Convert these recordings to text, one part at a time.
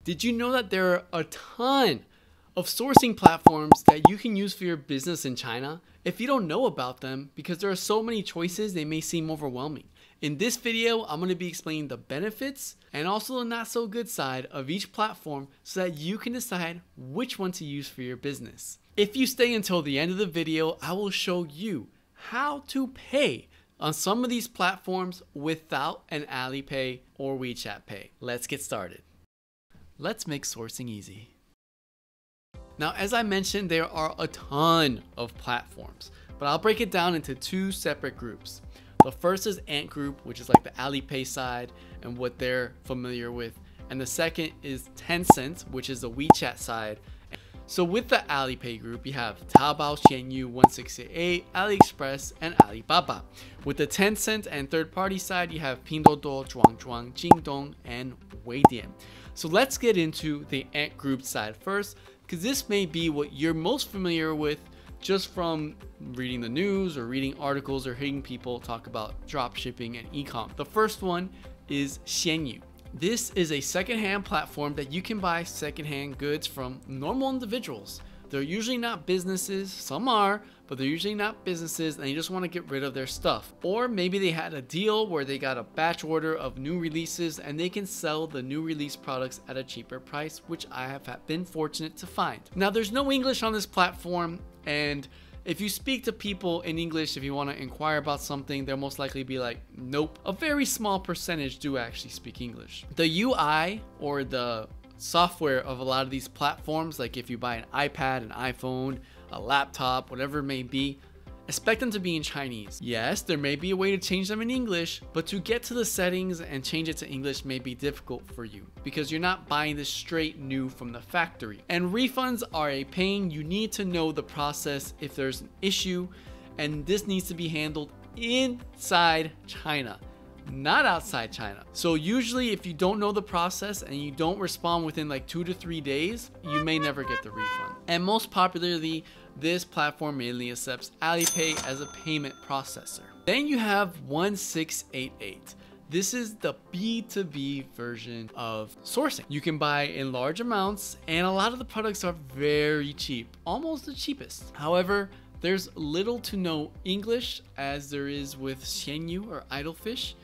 Did you know that there are a ton of sourcing platforms that you can use for your business in China? If you don't know about them, because there are so many choices, they may seem overwhelming. In this video, I'm going to be explaining the benefits and also the not so good side of each platform so that you can decide which one to use for your business. If you stay until the end of the video, I will show you how to pay on some of these platforms without an Alipay or WeChat Pay. Let's get started. Let's make sourcing easy. Now, as I mentioned, there are a ton of platforms, but I'll break it down into two separate groups. The first is Ant Group, which is like the Alipay side and what they're familiar with. And the second is Tencent, which is the WeChat side. So with the Alipay group, you have Taobao, Xianyu, 1688, AliExpress, and Alibaba. With the Tencent and third-party side, you have Pinduoduo, Zhuan Zhuan, Jingdong, and Weidian. So let's get into the Ant Group side first, because this may be what you're most familiar with just from reading the news or reading articles or hearing people talk about drop shipping and e-com. The first one is Xianyu. This is a secondhand platform that you can buy secondhand goods from normal individuals. They're usually not businesses, some are, but they're usually not businesses and they just want to get rid of their stuff. Or maybe they had a deal where they got a batch order of new releases and they can sell the new release products at a cheaper price, which I have been fortunate to find. Now, there's no English on this platform, and if you speak to people in English, if you want to inquire about something, they'll most likely be like, nope. A very small percentage do actually speak English. The UI or the software of a lot of these platforms, like if you buy an iPad, an iPhone, a laptop, whatever it may be, expect them to be in Chinese. Yes, there may be a way to change them in English, but to get to the settings and change it to English may be difficult for you because you're not buying this straight new from the factory. And refunds are a pain. You need to know the process if there's an issue, and this needs to be handled inside China, not outside China. So usually if you don't know the process and you don't respond within like 2 to 3 days, you may never get the refund. And most popularly, this platform mainly accepts Alipay as a payment processor. Then you have 1688. This is the B2B version of sourcing. You can buy in large amounts and a lot of the products are very cheap, almost the cheapest. However, there's little to no English as there is with Xianyu or Idlefish.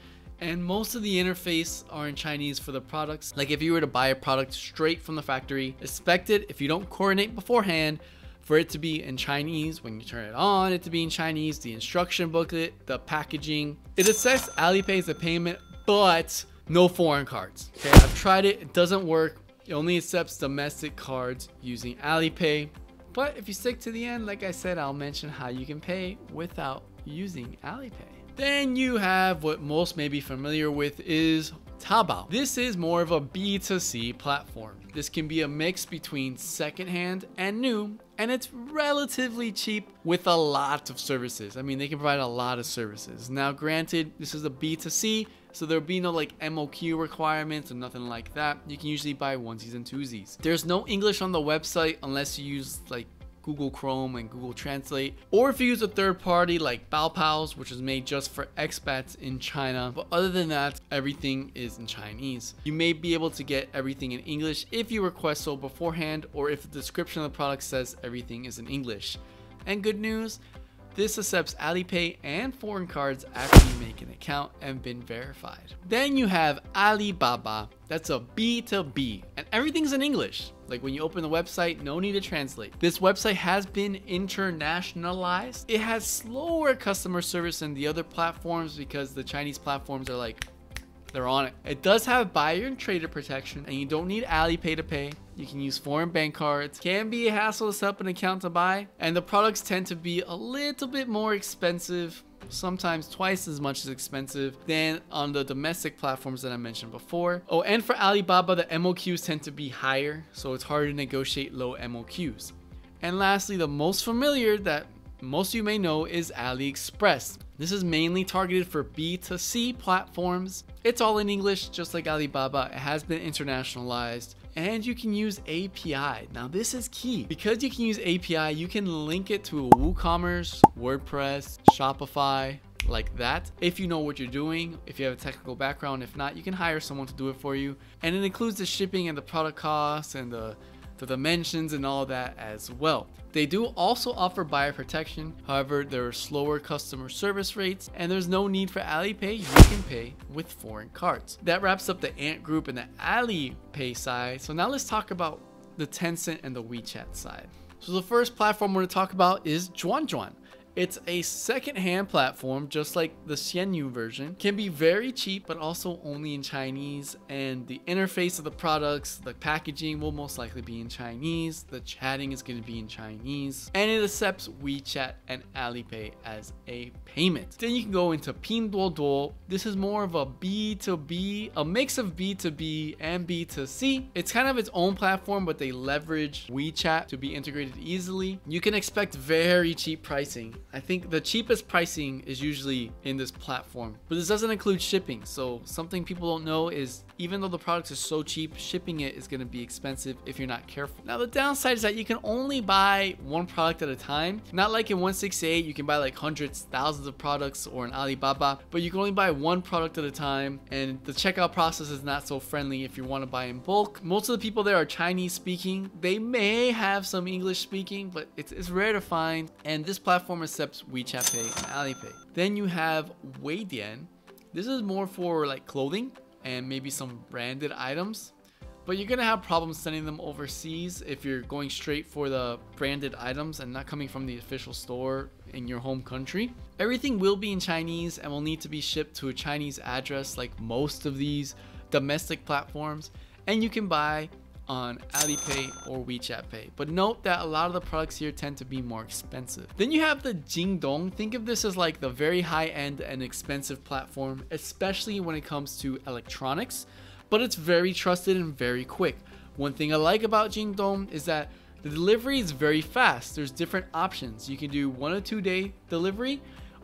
And most of the interface are in Chinese for the products. Like if you were to buy a product straight from the factory, expect it, if you don't coordinate beforehand, for it to be in Chinese. When you turn it on, it to be in Chinese, the instruction booklet, the packaging. It accepts Alipay as a payment, but no foreign cards. Okay, I've tried it, it doesn't work. It only accepts domestic cards using Alipay. But if you stick to the end, like I said, I'll mention how you can pay without using Alipay. Then you have what most may be familiar with is Taobao. This is more of a B2C platform. This can be a mix between secondhand and new, and it's relatively cheap with a lot of services. I mean, they can provide a lot of services. Now, granted, this is a B2C, so there'll be no like MOQ requirements or nothing like that. You can usually buy onesies and twosies. There's no English on the website unless you use like Google Chrome and Google Translate, or if you use a third party like Baopals, which is made just for expats in China. But other than that, everything is in Chinese. You may be able to get everything in English if you request so beforehand, or if the description of the product says everything is in English. And good news, this accepts Alipay and foreign cards after you make an account and been verified. Then you have Alibaba. That's a B2B, and everything's in English. Like when you open the website, no need to translate. This website has been internationalized. It has slower customer service than the other platforms because the Chinese platforms are like, they're on it. It does have buyer and trader protection, and you don't need Alipay to pay. You can use foreign bank cards. Can be a hassle to set up an account to buy, and the products tend to be a little bit more expensive, sometimes twice as much as expensive than on the domestic platforms that I mentioned before. Oh, and for Alibaba, the MOQs tend to be higher, so it's harder to negotiate low MOQs. And lastly, the most familiar that most of you may know is AliExpress. This is mainly targeted for B2C platforms. It's all in English, just like Alibaba. It has been internationalized, and you can use API. Now this is key. Because you can use API, you can link it to WooCommerce, WordPress, Shopify, like that. If you know what you're doing, if you have a technical background, if not, you can hire someone to do it for you. And it includes the shipping and the product costs and the dimensions and all that as well. They do also offer buyer protection. However, there are slower customer service rates and there's no need for Alipay. You can pay with foreign cards. That wraps up the Ant Group and the Alipay side. So now let's talk about the Tencent and the WeChat side. So the first platform we're going to talk about is Zhuan Zhuan. It's a second-hand platform, just like the Xianyu version. Can be very cheap, but also only in Chinese. And the interface of the products, the packaging will most likely be in Chinese. The chatting is going to be in Chinese. And it accepts WeChat and Alipay as a payment. Then you can go into Pinduoduo. This is more of a B2B, a mix of B2B and B2C. It's kind of its own platform, but they leverage WeChat to be integrated easily. You can expect very cheap pricing. I think the cheapest pricing is usually in this platform, but this doesn't include shipping. So something people don't know is even though the products are so cheap, shipping it is going to be expensive if you're not careful. Now the downside is that you can only buy one product at a time. Not like in 168, you can buy like hundreds, thousands of products, or in Alibaba, but you can only buy one product at a time. And the checkout process is not so friendly if you want to buy in bulk. Most of the people there are Chinese speaking. They may have some English speaking, but it's rare to find. And this platform accepts WeChat Pay and Alipay. Then you have Weidian. This is more for like clothing and maybe some branded items, but you're gonna have problems sending them overseas if you're going straight for the branded items and not coming from the official store in your home country. Everything will be in Chinese and will need to be shipped to a Chinese address like most of these domestic platforms, and you can buy on Alipay or WeChat Pay. But note that a lot of the products here tend to be more expensive. Then you have the Jingdong. Think of this as like the very high-end and expensive platform, especially when it comes to electronics, but it's very trusted and very quick. One thing I like about Jingdong is that the delivery is very fast. There's different options. You can do 1 or 2 day delivery,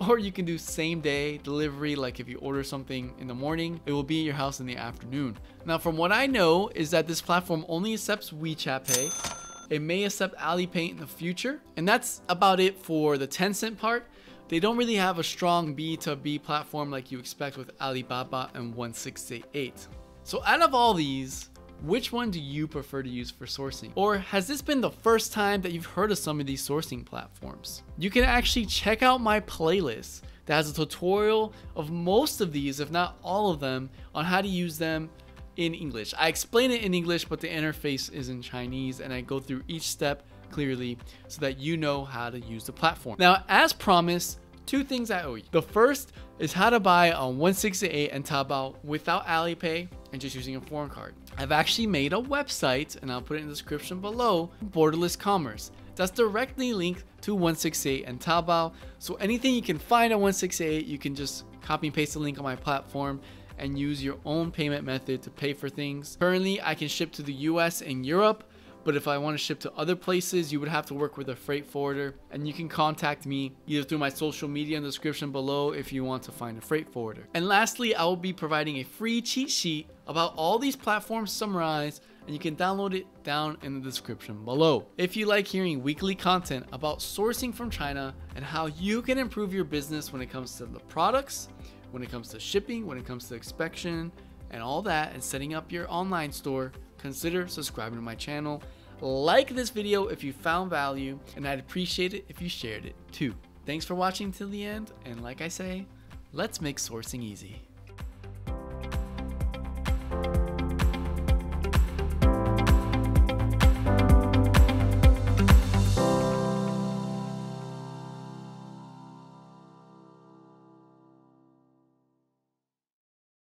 or you can do same day delivery. Like if you order something in the morning, it will be at your house in the afternoon. Now, from what I know is that this platform only accepts WeChat Pay. It may accept Alipay in the future. And that's about it for the Tencent part. They don't really have a strong B2B platform like you expect with Alibaba and 1688. So out of all these, which one do you prefer to use for sourcing? Or has this been the first time that you've heard of some of these sourcing platforms? You can actually check out my playlist that has a tutorial of most of these, if not all of them, on how to use them in English. I explain it in English, but the interface is in Chinese, and I go through each step clearly so that you know how to use the platform. Now, as promised, 2 things I owe you. The first is how to buy on 168 and Taobao without Alipay and just using a foreign card. I've actually made a website, and I'll put it in the description below, Borderless Commerce. That's directly linked to 168 and Taobao. So anything you can find on 168, you can just copy and paste the link on my platform and use your own payment method to pay for things. Currently, I can ship to the US and Europe, but if I want to ship to other places, you would have to work with a freight forwarder, and you can contact me either through my social media in the description below if you want to find a freight forwarder. And lastly, I will be providing a free cheat sheet about all these platforms summarized, and you can download it down in the description below. If you like hearing weekly content about sourcing from China and how you can improve your business when it comes to the products, when it comes to shipping, when it comes to inspection and all that, and setting up your online store, consider subscribing to my channel. Like this video if you found value, and I'd appreciate it if you shared it too. Thanks for watching till the end, and like I say, let's make sourcing easy.